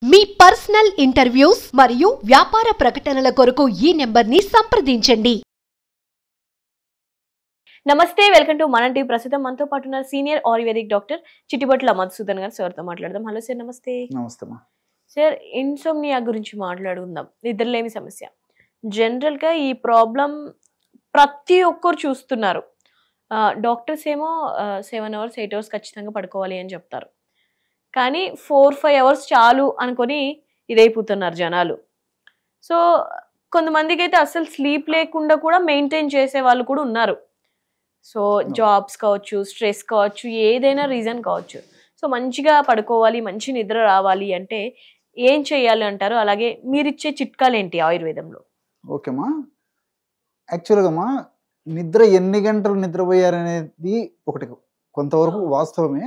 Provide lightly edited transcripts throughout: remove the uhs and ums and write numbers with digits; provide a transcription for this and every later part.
మీ personal interviews మరియు వ్యాపార ప్రకటనల కొరకు ఈ నెంబర్ని సంప్రదించండి. నమస్తే, వెల్కమ్ టు మన టీవీ. ప్రస్తుతం మనతో పాటు ఉన్న senior ayurvedic doctor Chittibotla Madhusudan గారు. సార్తో మాట్లాడదాం. హలో సార్, నమస్తే. నమస్తే సార్, ఇన్సోమ్నియా గురించి మాట్లాడుకుందాం. నిద్రలేమి సమస్య. జనరల్గా ఈ ప్రాబ్లం ప్రతి ఒక్కరు చూస్తున్నారు. డాక్టర్స్ ఏమో 7 hours 8 hours ఖచ్చితంగా పడుకోవాలి అని చెప్తారు. కానీ 4-5 hours చాలు అనుకొని ఇదైపోతున్నారు జనాలు. సో కొంతమందికి అయితే అసలు స్లీప్ లేకుండా కూడా మెయింటైన్ చేసే వాళ్ళు కూడా ఉన్నారు. సో జాబ్స్ కావచ్చు, స్ట్రెస్ కావచ్చు, ఏదైనా రీజన్ కావచ్చు. సో మంచిగా పడుకోవాలి, మంచి నిద్ర రావాలి అంటే ఏం చేయాలి అంటారు? అలాగే మీరిచ్చే చిట్కాలు ఏంటి ఆయుర్వేదంలో? ఓకేమా, యాక్చువల్గా నిద్ర ఎన్ని గంటలు నిద్రపోయారనేది ఒకటి కొంతవరకు వాస్తవమే,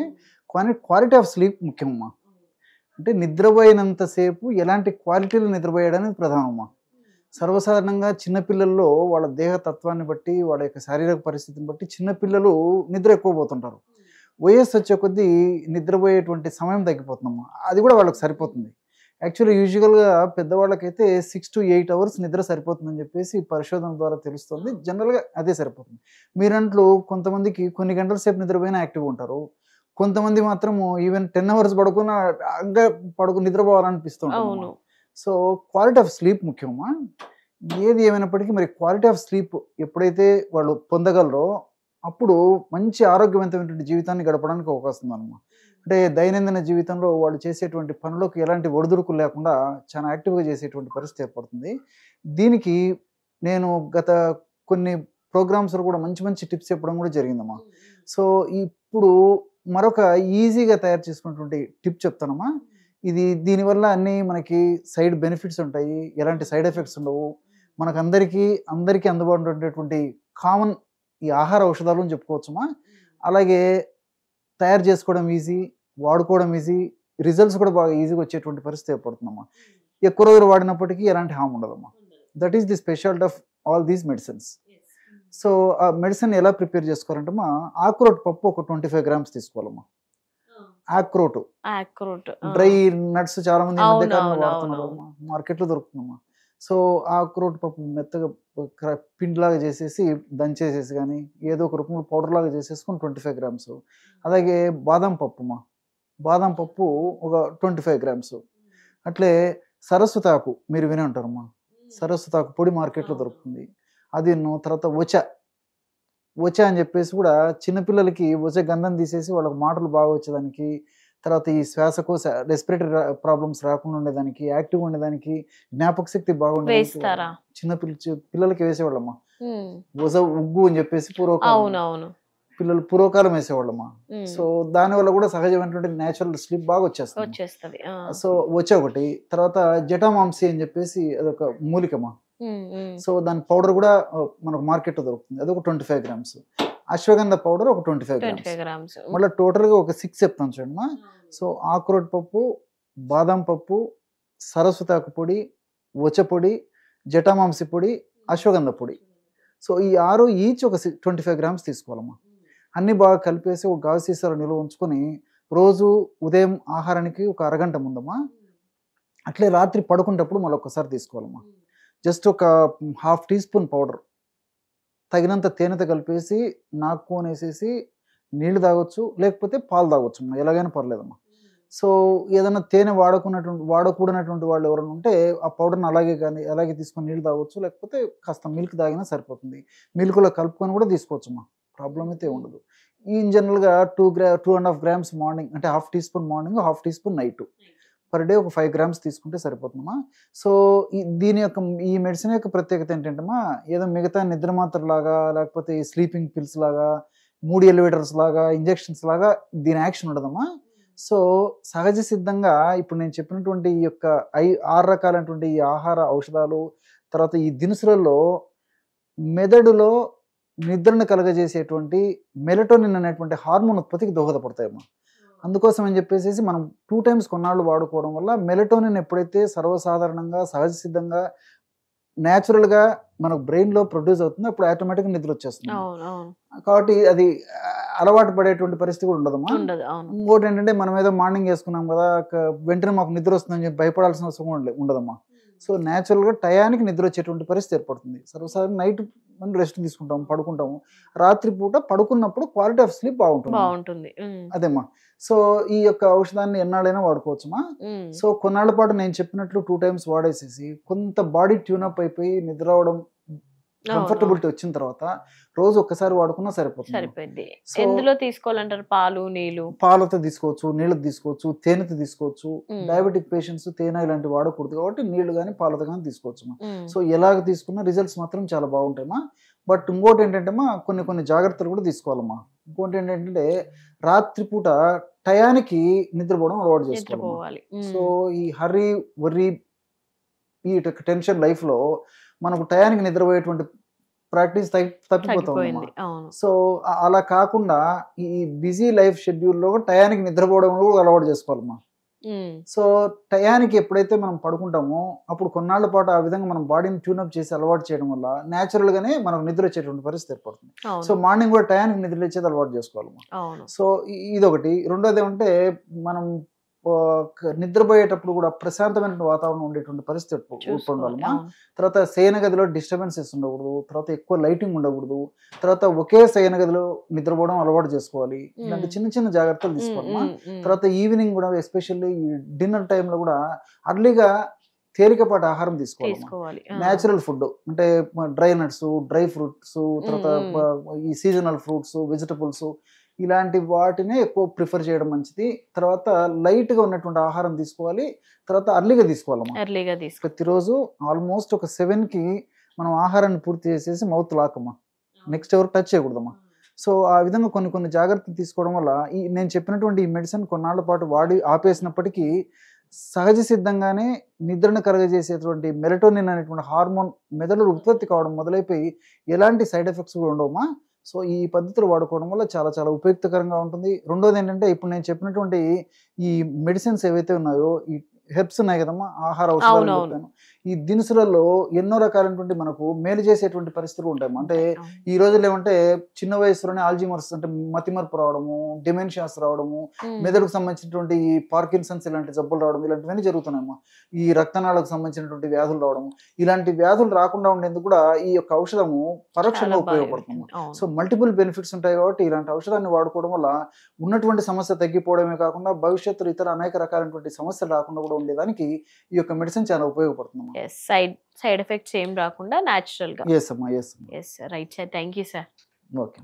కానీ క్వాలిటీ ఆఫ్ స్లీప్ ముఖ్యమమ్మా. అంటే నిద్రపోయినంతసేపు ఎలాంటి క్వాలిటీలో నిద్రపోయాడనేది ప్రధానమ్మా. సర్వసాధారణంగా చిన్నపిల్లల్లో వాళ్ళ దేహతత్వాన్ని బట్టి, వాళ్ళ యొక్క శారీరక పరిస్థితిని బట్టి చిన్నపిల్లలు నిద్ర ఎక్కువ పోతుంటారు. వయస్సు వచ్చే కొద్దీ నిద్రపోయేటువంటి సమయం తగ్గిపోతుందమ్మా. అది కూడా వాళ్ళకి సరిపోతుంది. యాక్చువల్లీ యూజువల్గా పెద్దవాళ్ళకైతే 6 to 8 hours నిద్ర సరిపోతుందని చెప్పేసి పరిశోధన ద్వారా తెలుస్తుంది. జనరల్గా అదే సరిపోతుంది. మీరంట్లో కొంతమందికి కొన్ని గంటల సేపు నిద్రపోయినా యాక్టివ్గా ఉంటారు. కొంతమంది మాత్రము ఈవెన్ 10 hours పడుకున్నా నిద్రపోవాలనిపిస్తుంది. సో క్వాలిటీ ఆఫ్ స్లీప్ ముఖ్యమా. ఏది ఏమైనప్పటికీ మరి క్వాలిటీ ఆఫ్ స్లీప్ ఎప్పుడైతే వాళ్ళు పొందగలరో అప్పుడు మంచి ఆరోగ్యవంతమైనటువంటి జీవితాన్ని గడపడానికి అవకాశం ఉందన్నమాట. అంటే దైనందిన జీవితంలో వాళ్ళు చేసేటువంటి పనులకు ఎలాంటి ఒడిదుడుకులు లేకుండా చాలా యాక్టివ్గా చేసేటువంటి పరిస్థితి ఏర్పడుతుంది. దీనికి నేను గత కొన్ని ప్రోగ్రామ్స్లో కూడా మంచి మంచి టిప్స్ చెప్పడం కూడా జరిగిందమ్మా. సో ఇప్పుడు మరొక ఈజీగా తయారు చేసుకున్నటువంటి టిప్ చెప్తానమ్మా. దీనివల్ల అన్నీ మనకి సైడ్ బెనిఫిట్స్ ఉంటాయి, ఎలాంటి సైడ్ ఎఫెక్ట్స్ ఉండవు. అందరికీ అందుబాటులో ఉండేటువంటి కామన్ ఈ ఆహార ఔషధాలు అని చెప్పుకోవచ్చమ్మా. అలాగే తయారు చేసుకోవడం ఈజీ, వాడుకోవడం ఈజీ, రిజల్ట్స్ కూడా బాగా ఈజీగా వచ్చేటువంటి పరిస్థితి ఏర్పడుతుందమ్మా. ఎక్కువ రోజులు వాడినప్పటికీ ఎలాంటి హామ్ ఉండదమ్మా. That is the speciality of all these medicines. So ఆ మెడిసిన్ ఎలా ప్రిపేర్ చేసుకోవాలంటే ఆక్రోట్ పప్పు ఒక 25 grams తీసుకోవాలమ్మా. ఆక్రోట్ డ్రై నట్స్ చాలా మంది వాడుతున్నారు, మార్కెట్లో దొరుకుతుందమ్మా. సో ఆక్రోట్ పప్పు మెత్తగా పిండిలాగా చేసేసి దంచేసేసి కానీ ఏదో ఒక రూపంలో పౌడర్ లాగా చేసేసుకొని 25 grams. అలాగే బాదం పప్పు ఒక 25 grams. అట్లే సరస్వతాకు మీరు వినే ఉంటారమ్మా. సరస్వతాకు పొడి మార్కెట్లో దొరుకుతుంది. అది తర్వాత వచ అని చెప్పేసి కూడా చిన్నపిల్లలకి వచ గంధం తీసేసి వాళ్ళకి మాటలు బాగా వచ్చేదానికి, తర్వాత ఈ శ్వాసకోశ రెస్పిరేటరీ ప్రాబ్లమ్స్ రాకుండా ఉండేదానికి, యాక్టివ్గా ఉండేదానికి, జ్ఞాపక శక్తి బాగుండేదానికి పిల్లలకి వేసేవాళ్ళమ్మా. వజ ఉగ్గు అని చెప్పేసి పిల్లలు పూర్వకాలం వేసేవాళ్ళమ్మా. సో దానివల్ల కూడా సహజమైనటువంటి న్యాచురల్ స్లీప్ బాగా వచ్చేస్తుంది. సో వచ్చే ఒకటి, తర్వాత జటామాంసి అని చెప్పేసి అదొక మూలికమ్మా. సో దాని పౌడర్ కూడా మనకు మార్కెట్ లో దొరుకుతుంది. అది ఒక 25 grams. అశ్వగంధ పౌడర్ ఒక 25 grams. మళ్ళీ టోటల్ గా ఒక 6 చెప్తాను చూడమ్మా. సో ఆక్రోట్ పప్పు, బాదం పప్పు, సరస్వతాకు పొడి, వచ పొడి, జటామాంసి పొడి, అశ్వగంధ పొడి. సో ఈ 6 ఈచ్ ఒక 25 grams తీసుకోవాలమ్మా. అన్ని బాగా కలిపేసి ఒక గాజు సీసాలో నిల్వ ఉంచుకొని రోజు ఉదయం ఆహారానికి ఒక అరగంట ముందమ్మా. అట్లే రాత్రి పడుకునేటప్పుడు మళ్ళీ ఒక్కసారి తీసుకోవాలమ్మా. జస్ట్ ఒక 1/2 teaspoon పౌడర్, తగినంత తేనెతో కలిపేసి నాక్కునేసేసి నీళ్లు తాగొచ్చు, లేకపోతే పాలు తాగొచ్చు, ఎలాగైనా పర్లేదమ్మా. సో ఏదైనా తేనె వాడకూడనటువంటి వాళ్ళు ఎవరైనా ఉంటే ఆ పౌడర్ని అలాగే తీసుకొని నీళ్ళు తాగొచ్చు, లేకపోతే కాస్త మిల్క్ తాగినా సరిపోతుంది. మిల్క్లో కలుపుకొని కూడా తీసుకోవచ్చమ్మా, ప్రాబ్లం అయితే ఉండదు. ఇన్ జనరల్గా 2.5 grams మార్నింగ్, అంటే 1/2 teaspoon morning, 1/2 teaspoon night, per day ఒక 5 grams తీసుకుంటే సరిపోతుందమ్మా. సో ఈ మెడిసిన్ యొక్క ప్రత్యేకత ఏంటంటమ్మా, ఏదో మిగతా నిద్ర మాత్రలాగా, లేకపోతే ఈ స్లీపింగ్ పిల్స్ లాగా, మూడ్ ఎలివేటర్స్ లాగా, ఇంజెక్షన్స్ లాగా దీని యాక్షన్ ఉండదమ్మా. సో సహజ సిద్ధంగా ఇప్పుడు నేను చెప్పినటువంటి ఈ యొక్క 6 రకాలైనటువంటి ఈ ఆహార ఔషధాలు, తర్వాత ఈ దినుసులలో మెదడులో నిద్రను కలగజేసేటువంటి మెలటోనిన్ అనేటువంటి హార్మోన్ ఉత్పత్తికి దోహదపడతాయమ్మా. అందుకోసం అని చెప్పేసి మనం 2 times కొన్నాళ్ళు వాడుకోవడం వల్ల మెలటోనిన్ ఎప్పుడైతే సర్వసాధారణంగా సహజ సిద్ధంగా న్యాచురల్ గా మనకు బ్రెయిన్ లో ప్రొడ్యూస్ అవుతుంది, అప్పుడు ఆటోమేటిక్ నిద్ర వచ్చేస్తుంది. అవును అవును కాబట్టి అది అలవాటు పడేటువంటి పరిస్థితి కూడా ఉండదమ్మా. ఉండదు. అవును ఇంకోటి ఏంటంటే మనం ఏదో మార్నింగ్ వేసుకున్నాం కదా, వెంటనే మాకు నిద్ర వస్తుందని చెప్పి భయపడాల్సిన అవసరం కూడా ఉండదమ్మా. సో న్యాచురల్ గా టయానికి నిద్ర వచ్చేటువంటి పరిస్థితి ఏర్పడుతుంది. సర్వసాధారణ నైట్ మనం రెస్ట్ తీసుకుంటాం, పడుకుంటాము. రాత్రిపూట పడుకున్నప్పుడు క్వాలిటీ ఆఫ్ స్లీప్ బాగుంటుంది. బాగుంటుంది. అదేమ్మా. సో ఈ యొక్క ఔషధాన్ని ఎన్నాళ్ళైనా వాడుకోవచ్చుమా. సో కొన్నాళ్ళ పాటు నేను చెప్పినట్లు 2 times వాడేసేసి కొంత బాడీ ట్యూనప్ అయిపోయి నిద్ర అవడం, కంఫర్టబిలిటీ వచ్చిన తర్వాత రోజు ఒక్కసారి వాడుకున్నా సరిపోతుంది. సరిపోద్ది. ఎందులో తీసుకోవాలంటారు? పాలు, నీళ్లు? పాలతో తీసుకోవచ్చు, నీళ్ళతో తీసుకోవచ్చు, తేనెతో తీసుకోవచ్చు. డయాబెటిక్ పేషెంట్స్ తేనె ఇలాంటివి వాడకూడదు కాబట్టి నీళ్లు కానీ పాలతో కానీ తీసుకోవచ్చు. సో ఎలాగ తీసుకున్నా రిజల్ట్స్ మాత్రం చాలా బాగుంటాయమ్మా. బట్ ఇంకోటి ఏంటంటే కొన్ని జాగ్రత్తలు కూడా తీసుకోవాలమ్మా. ఇంకోటి ఏంటంటే రాత్రిపూట టయానికి నిద్రపోవడం అలవాటు చేసుకోవాలి. సో ఈ హర్రీ వర్రీ ఈ టెన్షన్ లైఫ్ లో మనకు టయానికి నిద్రపోయేటువంటి ప్రాక్టీస్ తప్పిపోతుంది. సో అలా కాకుండా ఈ బిజీ లైఫ్ షెడ్యూల్లో టయానికి నిద్రపోవడం కూడా అలవాటు చేసుకోవాలమ్మా. సో టయానికి ఎప్పుడైతే మనం పడుకుంటామో అప్పుడు కొన్నాళ్ల పాటు ఆ విధంగా మనం బాడీని ట్యూనప్ చేసి అలవాటు చేయడం వల్ల న్యాచురల్ గానే మనకు నిద్ర వచ్చేటువంటి పరిస్థితి ఏర్పడుతుంది. సో మార్నింగ్ కూడా టయానికి నిద్ర వచ్చేది అలవాటు చేసుకోవాలమ్మా. సో ఇదొకటి. రెండోది ఏమంటే మనం నిద్రపోయేటప్పుడు కూడా ప్రశాంతమైన వాతావరణం ఉండేటువంటి పరిస్థితి ఉండాలమ్మా. తర్వాత శయన గదిలో డిస్టర్బెన్సెస్ ఉండకూడదు, తర్వాత ఎక్కువ లైటింగ్ ఉండకూడదు, తర్వాత ఒకే శయన గదిలో నిద్రపోవడం అలవాటు చేసుకోవాలి. ఇలాంటి చిన్న జాగ్రత్తలు తీసుకోవాలమ్మా. తర్వాత ఈవినింగ్ కూడా ఎస్పెషల్లీ డిన్నర్ టైంలో కూడా అర్లీగా తేలికపాటి ఆహారం తీసుకోవాలి. న్యాచురల్ ఫుడ్ అంటే డ్రై నట్స్, డ్రై ఫ్రూట్స్, తర్వాత ఈ సీజనల్ ఫ్రూట్స్, వెజిటబుల్స్ ఇలాంటి వాటినే ఎక్కువ ప్రిఫర్ చేయడం మంచిది. తర్వాత లైట్ గా ఉన్నటువంటి ఆహారం తీసుకోవాలి. తర్వాత అర్లీగా తీసుకోవాలమ్మా. ప్రతిరోజు ఆల్మోస్ట్ ఒక 7కి మనం ఆహారాన్ని పూర్తి చేసేసి మౌత్ లాకమ్మా, నెక్స్ట్ ఎవరు టచ్ చేయకూడదమ్మా. సో ఆ విధంగా కొన్ని జాగ్రత్తలు తీసుకోవడం వల్ల నేను చెప్పినటువంటి ఈ మెడిసిన్ కొన్నాళ్ల పాటు వాడి ఆపేసినప్పటికీ సహజ సిద్ధంగానే నిద్రను కలగజేసేటువంటి మెలటోనిన్ అనేటువంటి హార్మోన్ మెదడులో ఉత్పత్తి కావడం మొదలైపోయి ఎలాంటి సైడ్ ఎఫెక్ట్స్ కూడా ఉండవమ్మా. సో ఈ పద్ధతులు వాడుకోవడం వల్ల చాలా ఉపయుక్తకరంగా ఉంటుంది. రెండోది ఏంటంటే ఇప్పుడు నేను చెప్పినటువంటి ఈ మెడిసిన్స్ ఏవైతే ఉన్నాయో, ఈ హెర్బ్స్ ఉన్నాయి కదమ్మా, ఆహార ఔషధాలు చెప్పాను, ఈ దినుసులలో ఎన్నో రకాలైనటువంటి మనకు మేలు చేసేటువంటి పరిస్థితులు ఉంటాయి. అంటే ఈ రోజుల్లో ఏమంటే చిన్న వయసులోనే ఆల్జీమర్స్ అంటే మతిమరుపు రావడము, డిమెన్షియాస్ రావడము, మెదడుకు సంబంధించినటువంటి ఈ పార్కిన్సన్స్ ఇలాంటి జబ్బులు రావడం, ఇలాంటివన్నీ జరుగుతున్నాయమ్మా. ఈ రక్తనాళకు సంబంధించినటువంటి వ్యాధులు రావడం, ఇలాంటి వ్యాధులు రాకుండా ఉండేందుకు కూడా ఈ యొక్క ఔషధము పరోక్షంగా ఉపయోగపడుతుంది. సో మల్టిపుల్ బెనిఫిట్స్ ఉంటాయి కాబట్టి ఇలాంటి ఔషధాన్ని వాడుకోవడం వల్ల ఉన్నటువంటి సమస్య తగ్గిపోవడమే కాకుండా భవిష్యత్తులో ఇతర అనేక రకాలైనటువంటి సమస్యలు రాకుండా కూడా ఉండేదానికి ఈ యొక్క మెడిసిన్ చాలా ఉపయోగపడుతుంది. సైడ్ ఎఫెక్ట్స్ ఏం రాకుండా న్యాచురల్ గా. ఎస్ అమ్మా, yes. Right sir, thank you sir. Okay.